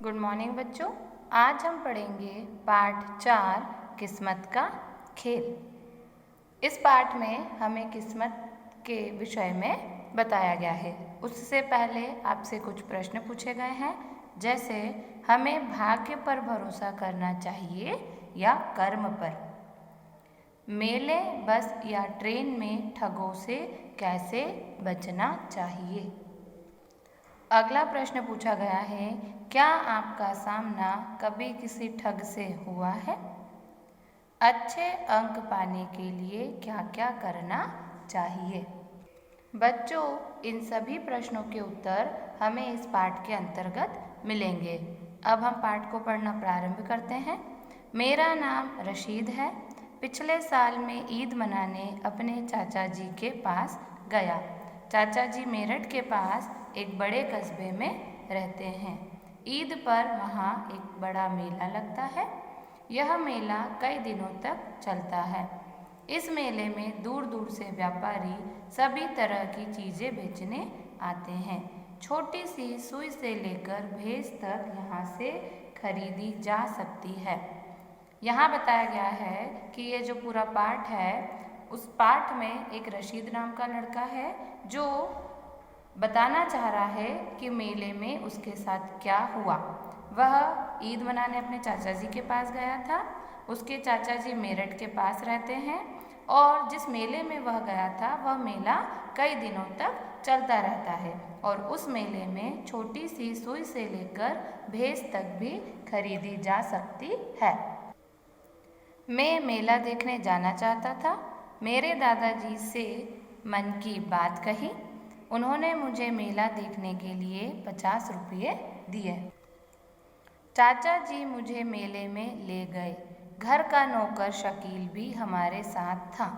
Good morning बच्चों। आज हम पढ़ेंगे पाठ 4 किस्मत का खेल। इस पाठ में हमें किस्मत के विषय में बताया गया है। उससे पहले आपसे कुछ प्रश्न पूछे गए हैं, जैसे हमें भाग्य पर भरोसा करना चाहिए या कर्म पर। मेले, बस या ट्रेन में ठगों से कैसे बचना चाहिए। अगला प्रश्न पूछा गया है, क्या आपका सामना कभी किसी ठग से हुआ है? अच्छे अंक पाने के लिए क्या क्या करना चाहिए? बच्चों, इन सभी प्रश्नों के उत्तर हमें इस पाठ के अंतर्गत मिलेंगे। अब हम पाठ को पढ़ना प्रारंभ करते हैं। मेरा नाम रशीद है। पिछले साल में ईद मनाने अपने चाचा जी के पास गया। चाचा जी मेरठ के पास एक बड़े कस्बे में रहते हैं। ईद पर वहाँ एक बड़ा मेला लगता है। यह मेला कई दिनों तक चलता है। इस मेले में दूर दूर से व्यापारी सभी तरह की चीज़ें बेचने आते हैं। छोटी सी सुई से लेकर भैंस तक यहाँ से खरीदी जा सकती है। यहाँ बताया गया है कि ये जो पूरा पाठ है, उस पाठ में एक रशीद नाम का लड़का है जो बताना चाह रहा है कि मेले में उसके साथ क्या हुआ। वह ईद मनाने अपने चाचा जी के पास गया था। उसके चाचा जी मेरठ के पास रहते हैं और जिस मेले में वह गया था वह मेला कई दिनों तक चलता रहता है और उस मेले में छोटी सी सुई से लेकर भैंस तक भी खरीदी जा सकती है। मैं मेला देखने जाना चाहता था। मेरे दादाजी से मन की बात कही। उन्होंने मुझे मेला देखने के लिए 50 रुपये दिए। चाचा जी मुझे मेले में ले गए। घर का नौकर शकील भी हमारे साथ था।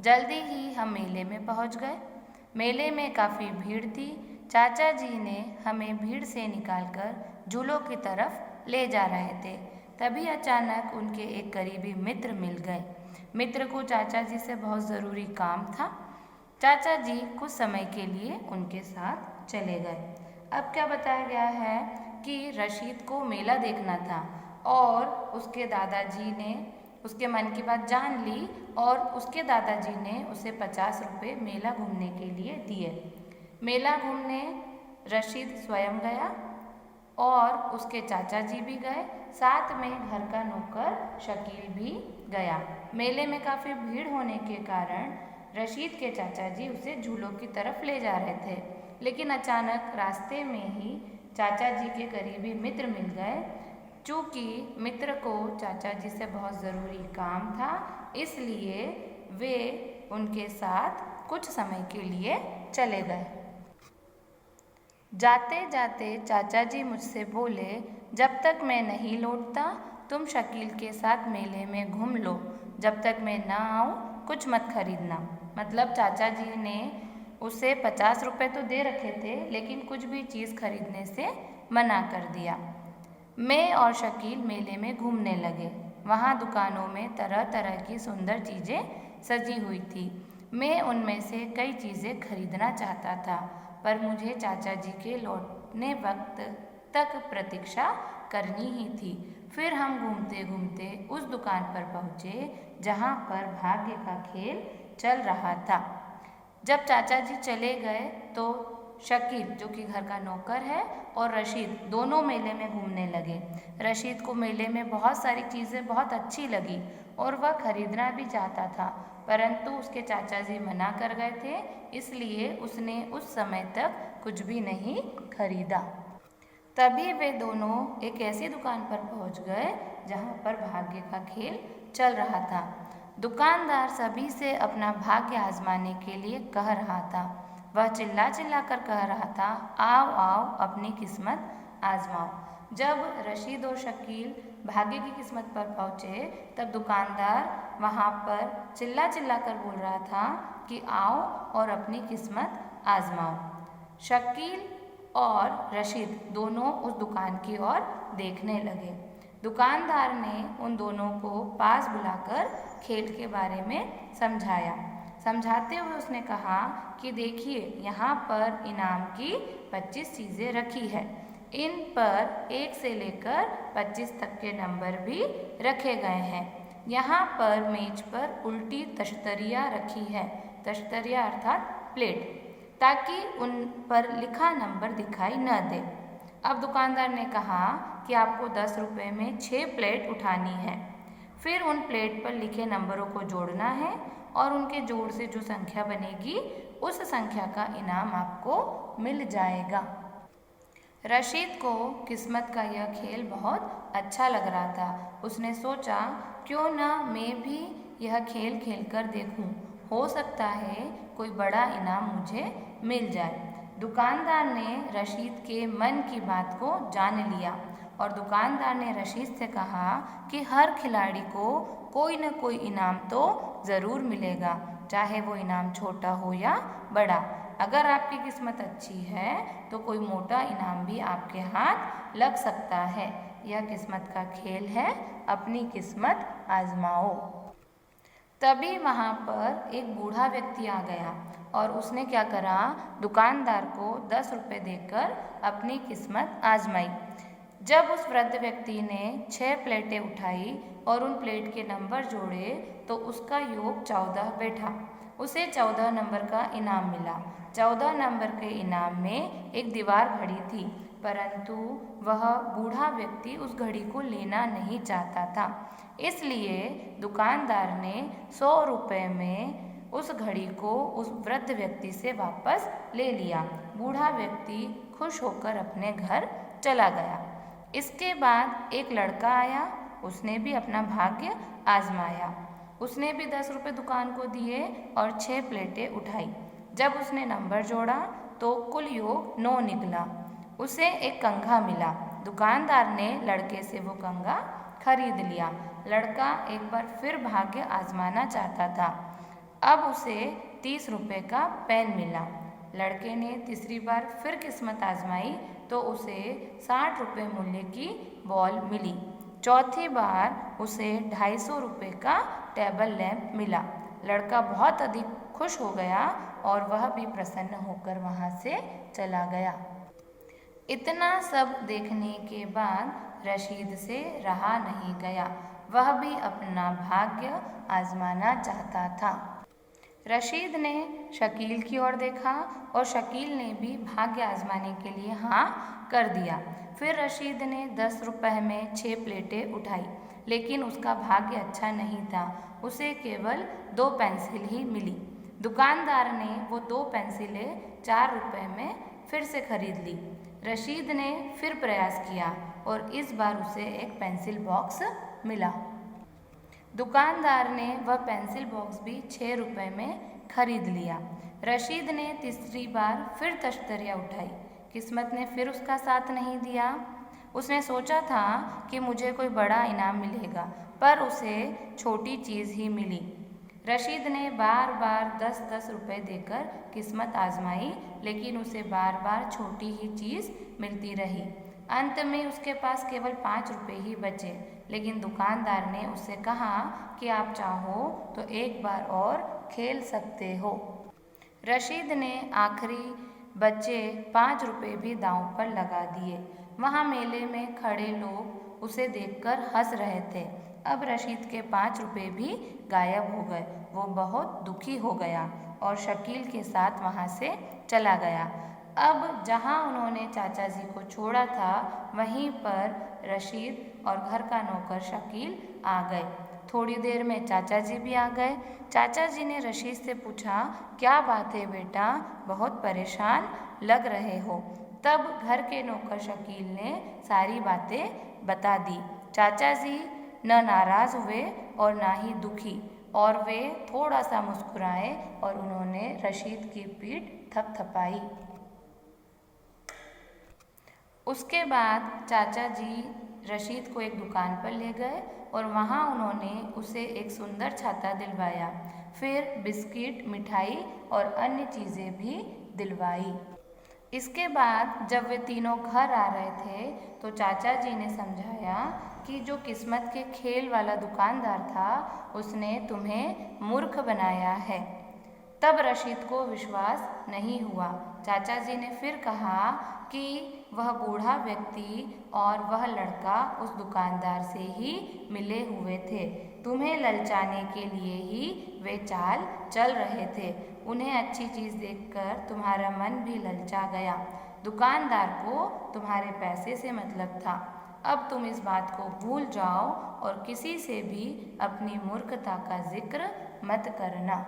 जल्दी ही हम मेले में पहुंच गए। मेले में काफ़ी भीड़ थी। चाचा जी ने हमें भीड़ से निकालकर झूलों की तरफ ले जा रहे थे। तभी अचानक उनके एक करीबी मित्र मिल गए। मित्र को चाचा जी से बहुत ज़रूरी काम था। चाचा जी कुछ समय के लिए उनके साथ चले गए। अब क्या बताया गया है कि रशीद को मेला देखना था और उसके दादाजी ने उसके मन की बात जान ली और उसके दादाजी ने उसे 50 रुपये मेला घूमने के लिए दिए। मेला घूमने रशीद स्वयं गया और उसके चाचा जी भी गए, साथ में घर का नौकर शकील भी गया। मेले में काफ़ी भीड़ होने के कारण रशीद के चाचा जी उसे झूलों की तरफ ले जा रहे थे, लेकिन अचानक रास्ते में ही चाचा जी के करीबी मित्र मिल गए। चूँकि मित्र को चाचा जी से बहुत ज़रूरी काम था, इसलिए वे उनके साथ कुछ समय के लिए चले गए। जाते जाते चाचा जी मुझसे बोले, जब तक मैं नहीं लौटता तुम शकील के साथ मेले में घूम लो, जब तक मैं ना आऊँ कुछ मत खरीदना। मतलब चाचा जी ने उसे 50 रुपये तो दे रखे थे, लेकिन कुछ भी चीज़ खरीदने से मना कर दिया। मैं और शकील मेले में घूमने लगे। वहाँ दुकानों में तरह तरह की सुंदर चीज़ें सजी हुई थी। मैं उनमें से कई चीज़ें खरीदना चाहता था, पर मुझे चाचा जी के लौटने वक्त तक प्रतीक्षा करनी ही थी। फिर हम घूमते घूमते उस दुकान पर पहुँचे जहाँ पर भाग्य का खेल चल रहा था। जब चाचा जी चले गए तो शकील, जो कि घर का नौकर है, और रशीद दोनों मेले में घूमने लगे। रशीद को मेले में बहुत सारी चीज़ें बहुत अच्छी लगी और वह खरीदना भी चाहता था, परंतु उसके चाचा जी मना कर गए थे, इसलिए उसने उस समय तक कुछ भी नहीं खरीदा। तभी वे दोनों एक ऐसी दुकान पर पहुंच गए जहां पर भाग्य का खेल चल रहा था। दुकानदार सभी से अपना भाग्य आजमाने के लिए कह रहा था। वह चिल्ला चिल्ला कर कह रहा था, आओ आओ अपनी किस्मत आजमाओ। जब रशीद और शकील भाग्य की किस्मत पर पहुँचे तब दुकानदार वहाँ पर चिल्ला चिल्ला कर बोल रहा था कि आओ और अपनी किस्मत आजमाओ। शकील और रशीद दोनों उस दुकान की ओर देखने लगे। दुकानदार ने उन दोनों को पास बुलाकर खेल के बारे में समझाया। समझाते हुए उसने कहा कि देखिए, यहाँ पर इनाम की 25 चीज़ें रखी है। इन पर 1 से लेकर 25 तक के नंबर भी रखे गए हैं। यहाँ पर मेज पर उल्टी तश्तरियाँ रखी है, तश्तरियाँ अर्थात प्लेट, ताकि उन पर लिखा नंबर दिखाई न दे। अब दुकानदार ने कहा कि आपको 10 रुपये में 6 प्लेट उठानी है। फिर उन प्लेट पर लिखे नंबरों को जोड़ना है और उनके जोड़ से जो संख्या बनेगी उस संख्या का इनाम आपको मिल जाएगा। रशीद को किस्मत का यह खेल बहुत अच्छा लग रहा था। उसने सोचा, क्यों ना मैं भी यह खेल खेलकर देखूं, हो सकता है कोई बड़ा इनाम मुझे मिल जाए। दुकानदार ने रशीद के मन की बात को जान लिया और दुकानदार ने रशीद से कहा कि हर खिलाड़ी को कोई न कोई इनाम तो ज़रूर मिलेगा, चाहे वो इनाम छोटा हो या बड़ा। अगर आपकी किस्मत अच्छी है तो कोई मोटा इनाम भी आपके हाथ लग सकता है। यह किस्मत का खेल है, अपनी किस्मत आजमाओ। तभी वहाँ पर एक बूढ़ा व्यक्ति आ गया और उसने क्या करा, दुकानदार को 10 रुपये देकर अपनी किस्मत आजमाई। जब उस वृद्ध व्यक्ति ने 6 प्लेटें उठाई और उन प्लेट के नंबर जोड़े तो उसका योग 14 बैठा। उसे 14 नंबर का इनाम मिला। 14 नंबर के इनाम में एक दीवार घड़ी थी, परंतु वह बूढ़ा व्यक्ति उस घड़ी को लेना नहीं चाहता था। इसलिए दुकानदार ने 100 रुपये में उस घड़ी को उस वृद्ध व्यक्ति से वापस ले लिया। बूढ़ा व्यक्ति खुश होकर अपने घर चला गया। इसके बाद एक लड़का आया, उसने भी अपना भाग्य आजमाया। उसने भी 10 रुपये दुकान को दिए और 6 प्लेटें उठाई। जब उसने नंबर जोड़ा तो कुल योग 9 निकला। उसे एक कंघा मिला। दुकानदार ने लड़के से वो कंघा खरीद लिया। लड़का एक बार फिर भाग्य आजमाना चाहता था। अब उसे 30 रुपये का पेन मिला। लड़के ने तीसरी बार फिर किस्मत आजमाई तो उसे 60 रुपये मूल्य की बॉल मिली। चौथी बार उसे 250 रुपये का टेबल लैंप मिला। लड़का बहुत अधिक खुश हो गया और वह भी प्रसन्न होकर वहाँ से चला गया। इतना सब देखने के बाद रशीद से रहा नहीं गया। वह भी अपना भाग्य आजमाना चाहता था। रशीद ने शकील की ओर देखा और शकील ने भी भाग्य आजमाने के लिए हाँ कर दिया। फिर रशीद ने 10 रुपये में 6 प्लेटें उठाई, लेकिन उसका भाग्य अच्छा नहीं था। उसे केवल 2 पेंसिल ही मिली। दुकानदार ने वो 2 पेंसिलें 4 रुपये में फिर से खरीद ली। रशीद ने फिर प्रयास किया और इस बार उसे एक पेंसिल बॉक्स मिला। दुकानदार ने वह पेंसिल बॉक्स भी 6 रुपये में खरीद लिया। रशीद ने तीसरी बार फिर तश्तरियाँ उठाई। किस्मत ने फिर उसका साथ नहीं दिया। उसने सोचा था कि मुझे कोई बड़ा इनाम मिलेगा, पर उसे छोटी चीज़ ही मिली। रशीद ने बार बार 10-10 रुपये देकर किस्मत आजमाई, लेकिन उसे बार बार छोटी ही चीज़ मिलती रही। अंत में उसके पास केवल 5 रुपये ही बचे, लेकिन दुकानदार ने उससे कहा कि आप चाहो तो एक बार और खेल सकते हो। रशीद ने आखिरी बचे 5 रुपये भी दांव पर लगा दिए। वहाँ मेले में खड़े लोग उसे देखकर हंस रहे थे। अब रशीद के 5 रुपये भी गायब हो गए। वो बहुत दुखी हो गया और शकील के साथ वहाँ से चला गया। अब जहाँ उन्होंने चाचा जी को छोड़ा था, वहीं पर रशीद और घर का नौकर शकील आ गए। थोड़ी देर में चाचा जी भी आ गए। चाचा जी ने रशीद से पूछा, क्या बात है बेटा, बहुत परेशान लग रहे हो। तब घर के नौकर शकील ने सारी बातें बता दी। चाचा जी न नाराज़ हुए और ना ही दुखी, और वे थोड़ा सा मुस्कुराए और उन्होंने रशीद की पीठ थपथपाई। उसके बाद चाचा जी रशीद को एक दुकान पर ले गए और वहाँ उन्होंने उसे एक सुंदर छाता दिलवाया। फिर बिस्किट, मिठाई और अन्य चीज़ें भी दिलवाई। इसके बाद जब वे तीनों घर आ रहे थे तो चाचा जी ने समझाया कि जो किस्मत के खेल वाला दुकानदार था, उसने तुम्हें मूर्ख बनाया है। तब रशीद को विश्वास नहीं हुआ। चाचा जी ने फिर कहा कि वह बूढ़ा व्यक्ति और वह लड़का उस दुकानदार से ही मिले हुए थे। तुम्हें ललचाने के लिए ही वे चाल चल रहे थे। उन्हें अच्छी चीज़ देखकर तुम्हारा मन भी ललचा गया। दुकानदार को तुम्हारे पैसे से मतलब था। अब तुम इस बात को भूल जाओ और किसी से भी अपनी मूर्खता का जिक्र मत करना।